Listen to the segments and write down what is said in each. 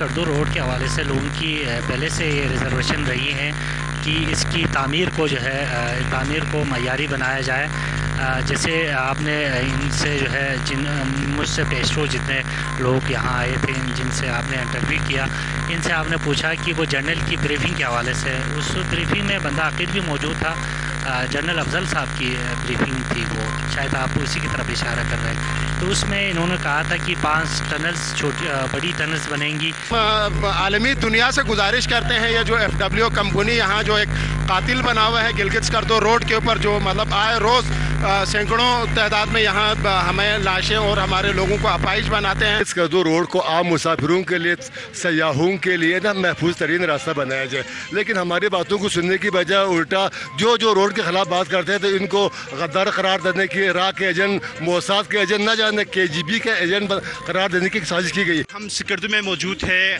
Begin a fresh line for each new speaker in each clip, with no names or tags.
Skardu road کے حوالے سے لوگوں کی پہلے سے یہ ریزرویشن رہی ہیں کہ اس کی تعمیر کو معیاری بنایا جائے. جیسے آپ نے ان سے جو ہے مجھ سے پیشرو جتنے لوگ یہاں آئے تھے جن سے آپ نے انٹرویو کیا، ان سے آپ نے پوچھا کہ وہ جنرل کی بریفنگ کے حوالے سے، اس بریفنگ میں بندہ عقید بھی موجود تھا، جنرل افضل صاحب کی بریفنگ تھی، وہ شاید آپ اسی کی طرف اشارہ کر رہے ہیں. تو اس میں انہوں نے کہا تھا کہ 5 ٹنلز بڑی ٹنلز بنیں گی.
عالمی دنیا سے گزارش کرتے ہیں یہ جو ایف ڈبلیو کمپنی یہاں جو ایک قاتل بنا ہوا ہے گلگت سکردو روڈ کے اوپر، جو مطلب آئے روز سینکڑوں تعداد میں یہاں ہمیں لاشیں اور ہمارے لوگوں کو اپائش بناتے ہیں.
سکردو روڈ کو عام مسافروں کے لیے، سیاحوں کے لیے نا محفوظ ترین راستہ بنایا جائے، لیکن ہماری باتوں کو سننے کی بجائے الٹا جو روڈ کے خلاف بات کرتے ہیں تو ان کو غدار قرار دینے کی، عراق کے ایجنٹ، موساد کے ایجنٹ، نہ جانے KGB کے ایجنٹ قرار دینے کی سازش کی گئی.
ہم سکردو میں موجود ہیں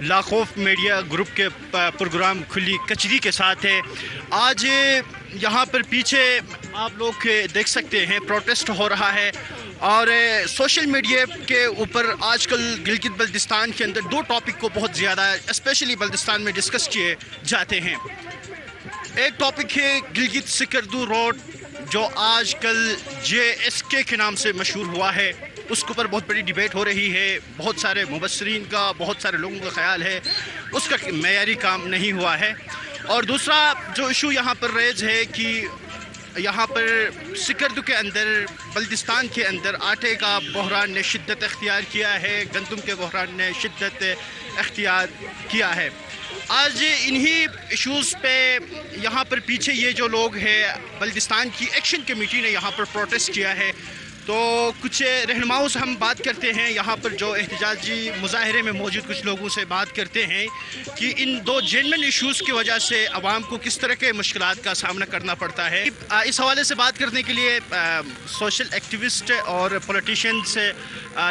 لاخوف میڈیا گروپ کے پروگرام کھلی کچری کے ساتھ ہے. آج یہاں پر پیچھے آپ لوگ دیکھ سکتے ہیں پروٹیسٹ ہو رہا ہے، اور سوشل میڈیا کے اوپر آج کل گلگت بلتستان کے اندر 2 ٹاپک کو بہت زیادہ اسپیشلی بلتستان میں ڈسکس کیے جاتے ہیں. ایک ٹاپک ہے گلگت سکردو روڈ جو آج کل JSK کے نام سے مشہور ہوا ہے، اس کے اوپر بہت بڑی ڈیبیٹ ہو رہی ہے. بہت سارے مبصرین کا، بہت سارے لوگوں کا خیال ہے اس کا معیاری کام نہیں ہوا ہے. اور دوسرا جو ایشو یہاں پر ریز ہے کہ یہاں پر سکردو کے اندر، بلتستان کے اندر آٹے کا بحران نے شدت اختیار کیا ہے، گندم کے بحران نے شدت اختیار کیا ہے. آج انہی ایشوز پہ یہاں پر پیچھے یہ جو لوگ ہیں بلتستان کی ایکشن کمیٹی نے یہاں پر پروٹیسٹ کیا ہے، تو کچھ رہنماؤں سے ہم بات کرتے ہیں یہاں پر جو احتجاجی مظاہرے میں موجود کچھ لوگوں سے بات کرتے ہیں کہ ان 2 جینرل ایشوز کی وجہ سے عوام کو کس طرح کے مشکلات کا سامنا کرنا پڑتا ہے. اس حوالے سے بات کرنے کے لیے سوشل ایکٹیوسٹ اور پولیٹیشین سے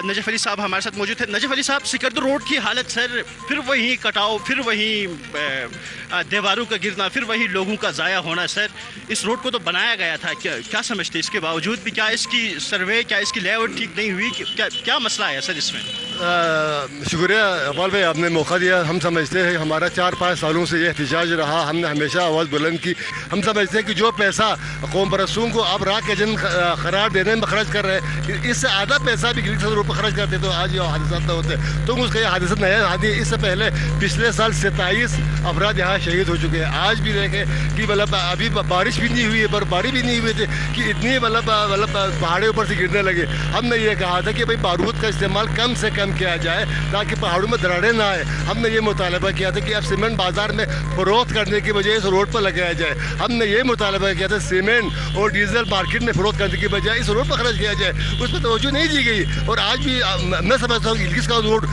نجف علی صاحب ہمارے ساتھ موجود ہیں. نجف علی صاحب، سکردو روڈ کی حالت سر، پھر وہی کٹاؤ، پھر وہی دیواروں کا گرنا، پھر وہی لوگوں کا ضائع ہونا. سر اس روڈ کو تو بنایا گیا تھا، کیا سمجھتے اس کے باوجود بھی؟ کیا اس کی سروے، کیا اس کی لے آؤٹ ٹھیک نہیں ہوئی؟ کیا مسئلہ ہے سر اس میں؟
شکریہ اقبال بھائی، آپ نے موقع دیا. ہم سمجھتے ہیں ہمارا 4-5 سالوں سے یہ احتجاج رہا، ہم نے ہمیشہ آواز بلند کی. ہم سمجھتے ہیں کہ جو پیسہ قوم پرستوں کو آپ راک ایجنٹ قرار دینے میں خرچ کر رہے ہیں، اس سے آدھا پیسہ بھی گلگت سکردو روڈ پر خرچ کرتے تو آج یہ حادثات نہ ہوتے. تو اس کا یہ حادثہ نیا حادثہ. اس سے پہلے پچھلے سال 27 افراد یہاں شہید ہو چکے ہیں. آج بھی دیکھیں کہ مطلب ابھی بارش بھی نہیں ہوئی ہے، برفباری بھی نہیں ہوئی تھی کہ اتنی مطلب پہاڑوں اوپر سے گرنے لگے. ہم نے یہ کہا تھا کہ بھائی بارود کا استعمال کم سے کم کیا جائے تاکہ پہاڑوں میں دراڑیں نہ آئے. ہم نے یہ مطالبہ کیا تھا کہ اب سیمنٹ بازار میں فروخت کرنے کی بجائے اس روڈ پر لگایا جائے. ہم نے یہ مطالبہ کیا تھا سیمنٹ اور ڈیزل مارکیٹ میں فروخت کرنے کی بجائے اس روڈ پر خرچ کیا جائے. اس پہ توجہ نہیں دی گئی، اور آج بھی میں سمجھتا ہوں کہ گلگت کا روڈ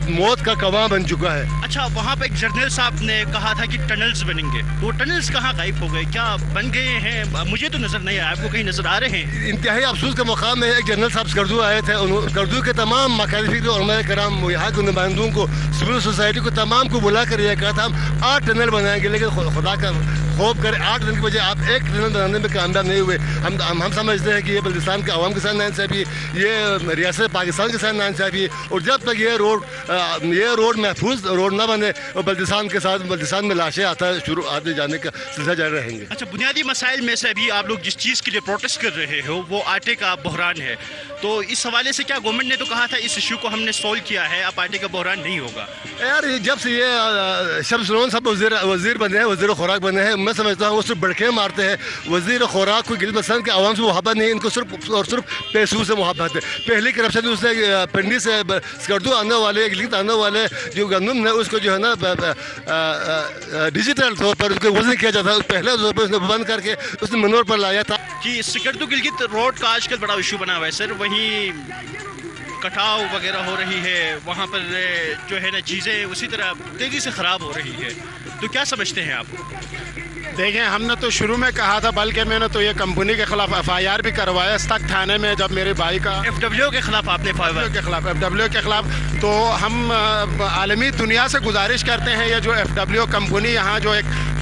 موت کا کنواں بن چکا ہے.
اچھا، وہاں پہ ایک جنرل صاحب نے کہا تھا کہ ٹنلز بنیں گے، وہ ٹنلز کہاں غائب ہو گئے؟ کیا بن گئے ہیں؟ مجھے تو نظر نہیں آیا، آپ کو کہیں نظر آ رہے ہیں؟
انتہائی افسوس کا مقام ہے. ایک جنرل صاحب سکردو آئے تھے، سکردو کے تمام مخالفین علماء کرام، یہاں کے نمائندوں کو، سول سوسائٹی کو، تمام کو بلا کر یہ کہا تھا ہم 8 ٹنل بنائیں گے، لیکن خدا کا خوف کرے 8 ٹنل کی بجائے آپ 1 ٹنل بنانے میں کامیاب نہیں ہوئے. ہم سمجھتے ہیں کہ یہ بلتستان کے عوام کے ساتھ ناانصافی، یہ ریاست پاکستان کے ساتھ ناانصافی، اور جب تک یہ روڈ محفوظ روڈ نہ بنے اور بلتستان میں لاشیں آتے جانے کا سلسلہ جاری رہیں گے.
اچھا، بنیادی مسائل میں سے ابھی آپ لوگ جس چیز کے لیے پروٹیسٹ کر رہے ہو وہ آٹے کا بحران ہے، تو اس حوالے سے کیا گورنمنٹ نے تو کہا تھا اس ایشو کو ہم نے سولو کیا ہے، اب آٹے کا بحران نہیں ہوگا؟
یار جب سے یہ شمس لون صاحب وزیر بنے ہیں، وزیر خوراک بنے ہیں، میں سمجھتا ہوں وہ صرف بڑکے مارتے ہیں. وزیر خوراک کو گلگت بلتستان کے عوام سے محبت نہیں، ان کو صرف اور صرف پیسوں سے محبت ہے. پہلی کرپشن اس نے پنڈی سے سکردو آنے والے، گلگت آنے والے جو گندم ہے اس کو جو ہے نا ڈیجیٹل طور پر اس کو وزن کیا جاتا ہے، پہلے طور پر اس نے بند کر کے اس نے منور پر لایا تھا.
کہ سکردو گلگت روڈ کا آج کل بڑا ایشو بنا ہوا ہے سر، وہیں کٹاؤ وغیرہ ہو رہی ہے، وہاں پر جو ہے نا چیزیں اسی طرح تیزی سے خراب ہو رہی ہے، تو کیا سمجھتے ہیں آپ؟
دیکھیں، ہم نے تو شروع میں کہا تھا، بلکہ میں نے تو یہ کمپنی کے خلاف FIR بھی کروایا استک تھانے میں، جب میرے بھائی کا
FW کے خلاف آپ نے
FW کے خلاف. تو ہم عالمی دنیا سے گزارش کرتے ہیں یہ جو FW کمپنی یہاں جو ایک